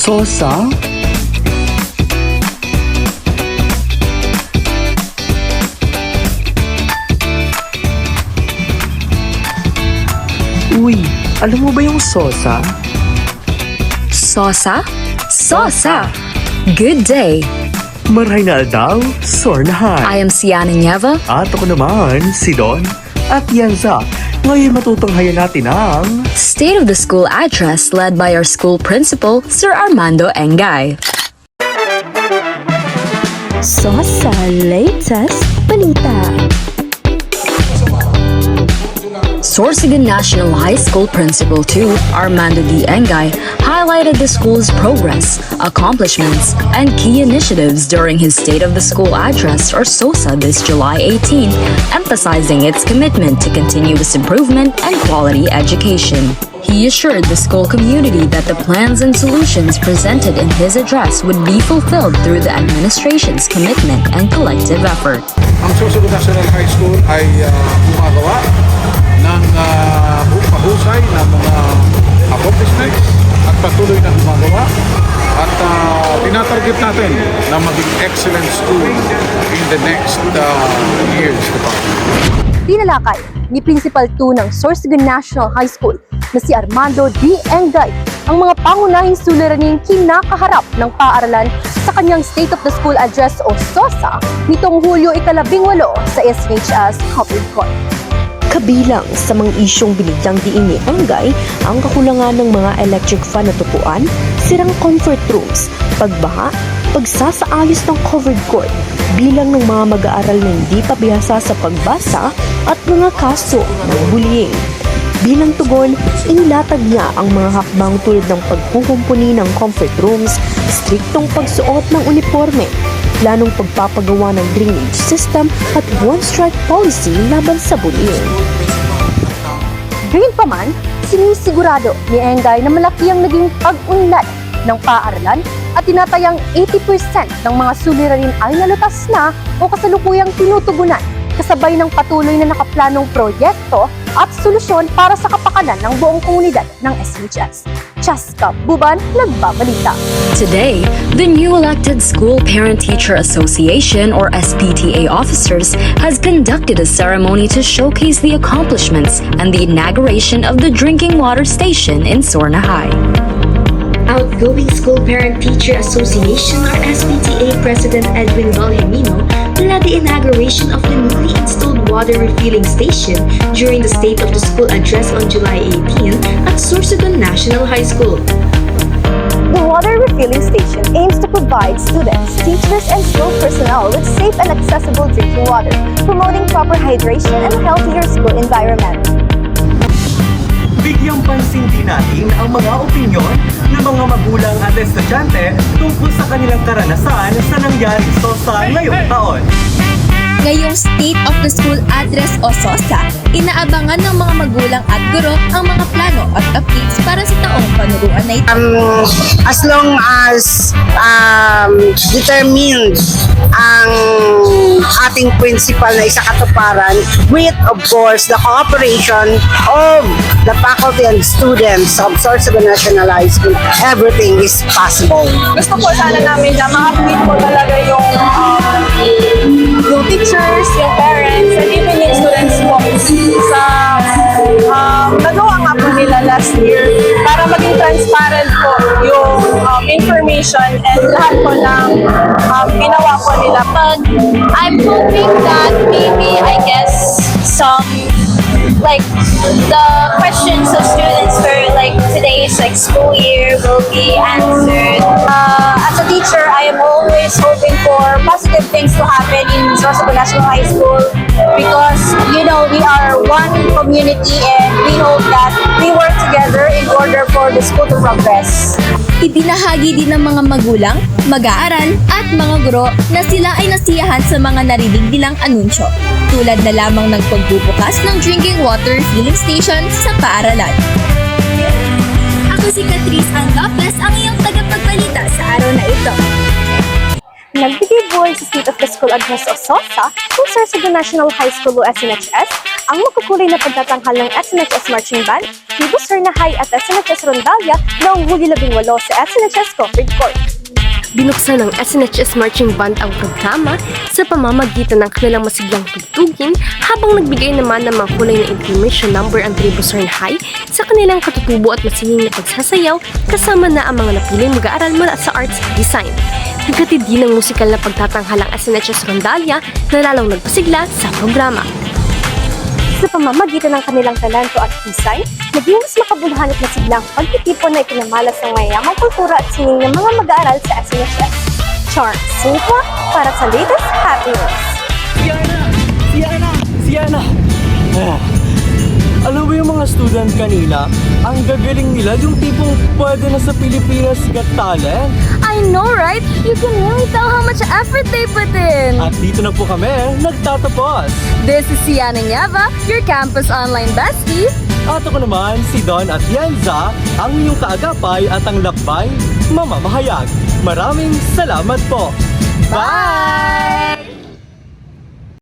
Sosa? Uy, alam mo ba yung Sosa? Sosa? Sosa! Good day! Maray na daw, Sornahan. I am Siana Nieva. At ako naman, si Don at Yanza. Ngayon matutunghayan natin ang State of the School Address led by our school principal, Sir Armando Engay. Sosa latest balita. Sorsogon National High School Principal 2, Armando D. Engay, highlighted the school's progress, accomplishments, and key initiatives during his State of the School Address, or SOSA, this July 18, emphasizing its commitment to continuous improvement and quality education. He assured the school community that the plans and solutions presented in his address would be fulfilled through the administration's commitment and collective effort. Ang Sorsogon National High School ay gumagawa ng mahusay na mga accomplishments at patuloy na gumagawa at tinatarget natin na maging excellent school in the next years to come. Tinalakay ni Principal 2 ng Sorsogon National High School na si Armando D. Engay ang mga pangunahing suliraning kinakaharap ng paaralan sa kanyang State of the School Address o SOSA nitong Hulyo 18 sa SHS Covered Court. Kabilang sa mga isyong binigyang diin ni Engay ang kakulangan ng mga electric fan na tupuan, sirang comfort rooms, pagbaha, pagsasaayos ng covered court, bilang ng mga mag-aaral na hindi pa bihasa sa pagbasa at mga kaso ng bullying. Bilang tugon, inilatag niya ang mga hakbang tulad ng pagkukumpuni ng comfort rooms, striktong pagsuot ng uniforme, planong pagpapagawa ng drainage system at one-strike policy laban sa bullying. Gayunpaman, sinisigurado ni Engay na malaki ang naging pag-unlad ng paaralan at tinatayang 80% ng mga suliranin ay nalutas na o kasalukuyang tinutugunan kasabay ng patuloy na nakaplanong proyekto at solusyon para sa kapakanan ng buong komunidad ng SHS. Chaska Buban, nagbabalita. Today, the new elected School Parent-Teacher Association or SPTA officers has conducted a ceremony to showcase the accomplishments and the inauguration of the drinking water station in Sorna High. Outgoing School Parent-Teacher Association or SPTA President Edwin Valhemino led the inauguration of the newly installed water refilling station during the State of the School Address on July 18 at Sorsogon National High School. The water refilling station aims to provide students, teachers, and school personnel with safe and accessible drinking water, promoting proper hydration and a healthier school environment. Bigyang pansin din natin ang mga opinyon ng mga magulang at estudyante tungkol sa kanilang karanasan sa nangyaring SOSA ngayong taon. Ngayong State of the School Address o SOSA, inaabangan ng mga magulang at guro ang mga plano at updates para sa taong panuruan na ito. As long as determined ang ating principal na isakatuparan with, of course, the cooperation of the faculty and students of Sorsogon National High School, everything is possible. Gusto po sana namin na ma-update po talaga yung teachers, yung parents, and even yung students po sa nagawa nga po nila last year para maging transparent po yung information and lahat po ng ginawa po nila. But I'm hoping that maybe, I guess, some like the questions of students for like today's school year will be answered. As a teacher, I am always hoping for positive things to happen in Sorsogon National High School because, you know, we are one community and we hope that we work together in order for the school to progress. Ibinahagi din ng mga magulang, mag-aaral at mga guro na sila ay nasiyahan sa mga narinig nilang anunsyo, tulad na lamang ng pagbubukas ng drinking water filling station sa paaralan. Ako si Catrice Ang Lopez, ang iyong tagapagbalita sa araw na ito. Nagbigay buhay sa State of the School Address o SOSA kung Sorsogon National High School o SNHS, ang magkukulay na pagtatanghal ng SNHS Marching Band, Tibo Serna High at SNHS Rondalia noong Hulyo 18 sa SNHS Concord Court. Binuksan ng SNHS Marching Band ang programa sa pamamagitan ng kanilang masiglang tugtugin habang nagbigay naman ng mga kulay na information number ang Tribo Cern High sa kanilang katutubo at masining na pagsasayaw kasama na ang mga napiling mag-aaral mula sa arts at design. Nagkatid din ng musikal na pagtatanghal ang SNHS Rondalia na lalong nagpasigla sa programa. Sa pamamagitan ng kanilang talento at design, naging mas makabuluhan at masiglang pagtitipon na ikinamalas ng mayamang kultura at sining ng mga mag-aaral sa SNHS. Charm Sinqua para sa latest happiness. Siana! Alam mo yung mga student kanina, ang gagaling nila yung tipong pwede na sa Pilipinas Got Talent. I know, right? You can really tell how much effort they put in. At dito na po kami nagtatapos. This is Siana Nieva, your campus online bestie. At ako naman, si Don Atienza, ang inyong kaagapay at ang lakbay, mamamahayag. Maraming salamat po. Bye!